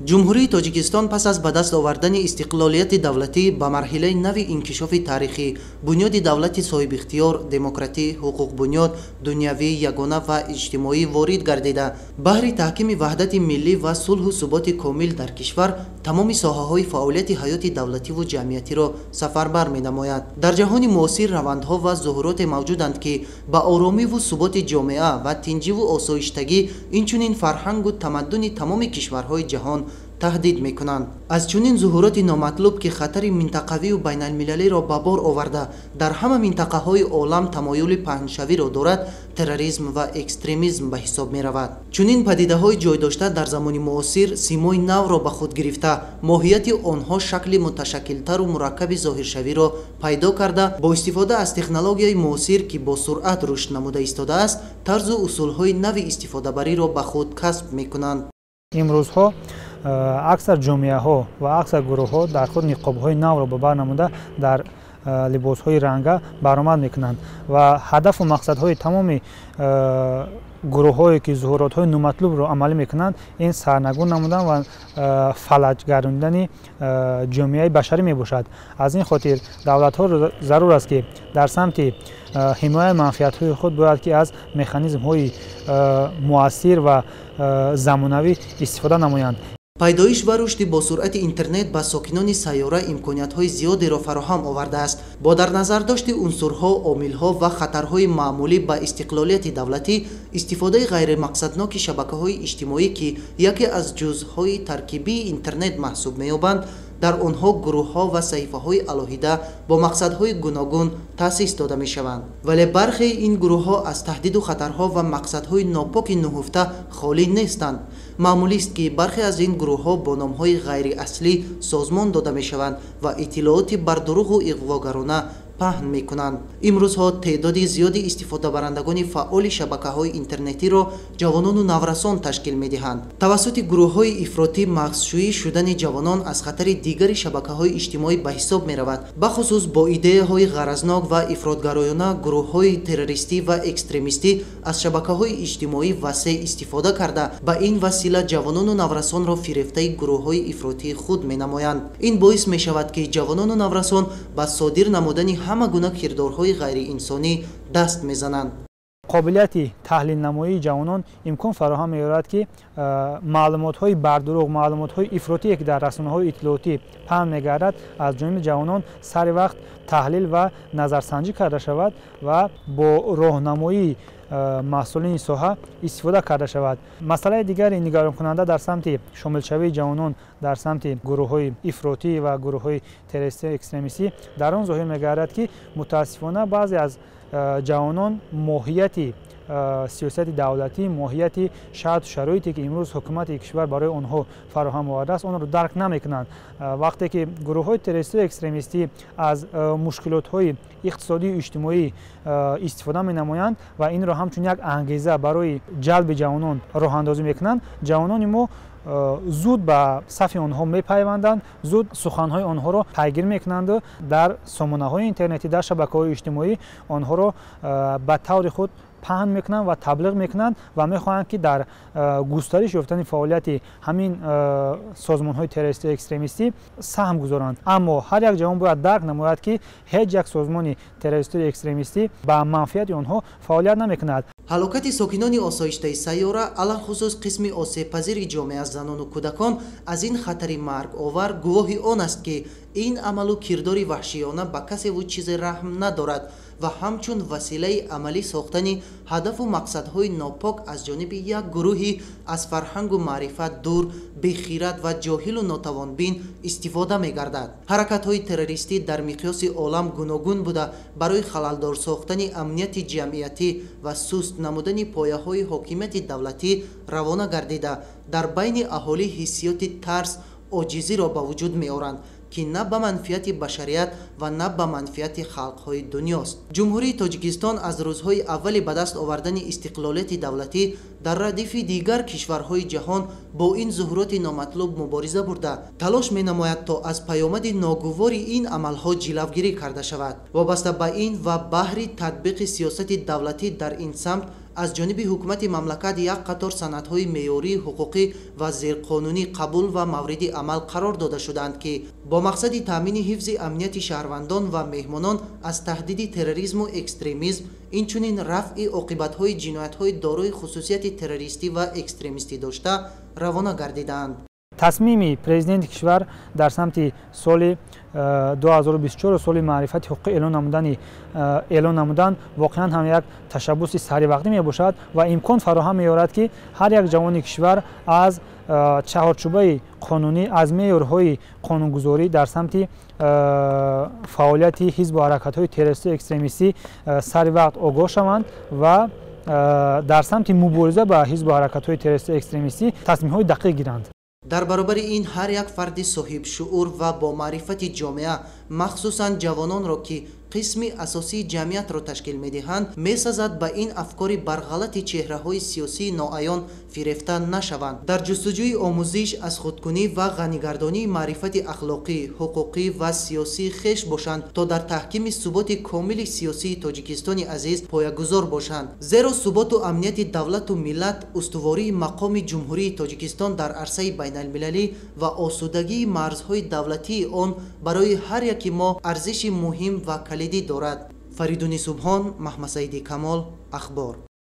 ҷумҳурии Тоҷикистон пас аз ба даст овардани истиқлолияти давлатӣ ба марҳилаи нави инкишофи таърихӣ, бунёди давлати соҳибихтиёр, демократӣ, ҳуқуқбунёд, дунявӣ, ягона ва иҷтимоӣ ворид гардида, баҳри таҳкими ваҳдати миллӣ ва сулҳу суботи комил дар кишвар тамоми соҳаҳои фаъолияти ҳаёти давлативу ҷамъиятиро сафарбар менамояд. Дар ҷаҳони муосир равандҳо ва зуҳуроте мавҷуданд, ки ба оромиву суботи ҷомеа ва тинҷиву осоиштагӣ, инчунин фарҳангу тамаддуни тамоми кишварҳои ҷаҳон таҳдид мекунанд. аз чунин зуҳуроти номатлуб, ки хатари минтақавию байналмилалиро ба бор оварда дар ҳама минтақаҳои олам тамоюли паҳншавиро дорад, терроризм ва экстремизм ба ҳисоб меравад. чунин падидаҳои ҷойдошта дар замони муосир симои навро ба худ гирифта, моҳияти онҳо шакли муташаккилтару мураккаби зоҳиршавиро пайдо карда, бо истифода аз технологияи муосир, ки бо суръат рушд намуда истодааст, тарзу усулҳои нави истифодабариро ба худ касб мекунанд. имрӯзҳо аксар ҷомеаҳо ва аксар гурӯҳҳо дар худ ниқобҳои навро ба бар намуда дар либосҳои ранга баромад мекунанд ва ҳадафу мақсадҳои тамоми гурӯҳҳое ки зуҳуротҳои номатлубро амалӣ мекунанд, ин сарнагун намудан ва фалаҷ гардондани ҷомеаи башарӣ мебошад. аз ин хотир давлатҳо зарур аст ки дар самти ҳимояи манфиатҳои худ бояд ки аз механизмҳои муассир ва замонавӣ истифода намоянд. пайдоиш ва рушди босуръати интернет ба сокинони сайёра имкониятҳои зиёдеро фароҳам овардааст. бо дар назардошти унсурҳо, омилҳо ва хатарҳои маъмулӣ ба истиқлолияти давлатӣ, истифодаи ғайримақсадноки шабакаҳои иҷтимоӣ, ки яке аз ҷузъҳои таркибии интернет маҳсуб меёбанд, дар онҳо гурӯҳҳо ва саҳифаҳои алоҳида бо мақсадҳои гуногун таъсис дода мешаванд. вале бархеи ин гурӯҳҳо аз таҳдиду хатарҳо ва мақсадҳои нопоки нуҳуфта холӣ нестанд. маъмулист, ки бархе аз ин гурӯҳҳо бо номҳои ғайриаслӣ созмон дода мешаванд ва иттилооти бар дуруғу иғвогарона паҳн мекунанд. имрӯзҳо теъдоди зиёди истифодабарандагони фаъоли шабакаҳои интернетиро ҷавонону наврасон ташкил медиҳанд. тавассути гурӯҳҳои ифротӣ мағзшӯӣ шудани ҷавонон аз хатари дигари шабакаҳои иҷтимоӣ ба ҳисоб меравад. бахусус бо идеяҳои ғаразнок ва ифротгароёна гурӯҳҳои террористӣ ва экстремистӣ аз шабакаҳои иҷтимоӣ васеъ истифода карда, ба ин васила ҷавонону наврасонро фирефтаи гурӯҳҳои ифротии худ менамоянд. ин боис мешавад, ки ҷавонону наврасон ба содир намудани ҳама гуна кирдорҳои ғайриинсонӣ даст мезананд. қобилияти таҳлилнамоии ҷавонон имкон фароҳам меорад, ки маълумотҳои бардуруғ, маълумотҳои ифротие, ки дар расонаҳои иттилоотӣ паҳн мегардад, аз ҷониби ҷавонон сари вақт таҳлил ва назарсанҷӣ карда шавад ва бо роҳнамоии масъулини соҳа истифода карда шавад. масъалаи дигари нигаронкунанда дар самти шомилшавии ҷавонон дар самти гурӯҳҳои ифротӣ ва гурӯҳҳои террористӣ экстремистӣ дар он зоҳир мегардад, ки мутаассифона баъзе аз ҷавонон моҳияти сиёсати давлатӣ, моҳияти шарту шароите, ки имрӯз ҳукумати кишвар барои онҳо фароҳам овардааст, онро дарк намекунанд. вақте ки гурӯҳҳои террористӣ экстремистӣ аз мушкилотҳои иқтисодию иҷтимоӣ истифода менамоянд ва инро ҳамчун як ангеза барои ҷалби ҷавонон роҳандозӣ мекунанд, ҷавонони мо зуд ба сафи онҳо мепайванданд, зуд суханҳои онҳоро пайгирӣ мекунанду дар сомонаҳои интернетӣ, дар шабакаҳои иҷтимоӣ онҳоро ба таври худ паҳн мекунанд ва таблиғ мекунанд ва мехоҳанд, ки дар густариш ёфтани фаъолияти ҳамин созмонҳои террористӣ экстремистӣ саҳм гузоранд. аммо ҳар як ҷавон бояд дарк намояд, ки ҳеҷ як созмони террористӣ экстремистӣ ба манфиати онҳо фаъолият намекунад. ҳалокати сокинони осоиштаи сайёра, алахусус қисми осебпазири ҷомеа занону кӯдакон, аз ин хатари марговар гувоҳи он аст, ки ин амалу кирдори ваҳшиёна ба касеву чизе раҳм надорад ва ҳамчун василаи амалӣ сохтани ҳадафу мақсадҳои нопок аз ҷониби як гурӯҳи аз фарҳангу маърифат дур, бехират ва ҷоҳилу нотавонбин истифода мегардад. ҳаракатҳои террористӣ дар миқёси олам гуногун буда, барои халалдор сохтани амнияти ҷамъиятӣ ва суст намудани пояҳои ҳокимияти давлатӣ равона гардида, дар байни аҳолӣ ҳиссиёти тарс, оҷизиро ба вуҷуд меоранд, ки на ба манфиати башарият ва на ба манфиати халқҳои дунёст. ҷумҳурии Тоҷикистон аз рӯзҳои аввали ба даст овардани истиқлолияти давлатӣ дар радифи дигар кишварҳои ҷаҳон бо ин зуҳуроти номатлуб мубориза бурда, талош менамояд, то аз паёмади ногувори ин амалҳо ҷилавгирӣ карда шавад. вобаста ба ин ва баҳри татбиқи сиёсати давлатӣ дар ин самт, аз ҷониби ҳукумати мамлакат як қатор санадҳои меъёрии ҳуқуқӣ ва зерқонунӣ қабул ва мавриди амал қарор дода шуданд, ки бо мақсади таъмини ҳифзи амнияти шаҳрвандон ва меҳмонон аз таҳдиди терроризму экстремизм, инчунин рафъи оқибатҳои ҷиноятҳои дорои хусусияти террористӣ ва экстремистӣ дошта равона гардидаанд. تصمیم پرزیدنت کشور در سمت سال 2024 سال معرفت حقوق اعلان نمودن واقعا هم یک تشبث سری وقتی می باشد و امکان فراهم می آورد که هر یک جوان کشور از چهارچوبه قانونی از معیارهای قانونگذاری در سمت فعالیت حزب و حرکت‌های تروریستی اکستریمیستی سری وقت آگاه شوند و در سمت مبارزه با حزب و حرکت‌های تروریستی اکستریمیستی تصمیم‌های دقیق گیرند. дар баробари ин ҳар як фарди соҳибшуъур ва бо маърифати ҷомеа, махсусан ҷавононро ки қисми асосии ҷамъиятро ташкил медиҳанд, месазад ба ин афкори барғалати чеҳраҳои сиёсии ноаён фирефта нашаванд. дар ҷустуҷӯи омӯзиш аз худкунӣ ва ғанигардонии маърифати ахлоқӣ, ҳуқуқӣ ва сиёсии хеш бошанд, то дар таҳкими суботи комили сиёсии тоҷикистони азиз поягузор бошанд. зеро суботу амнияти давлату миллат, устувории мақоми ҷумҳурии Тоҷикистон дар арсаи байналмилалӣ ва осудагии марзҳои давлатии он барои ҳар яки мо арзиши муҳим ва калидӣ дорад. Фаридуни Субҳон, Маҳмад Саиди Камол, Ахбор.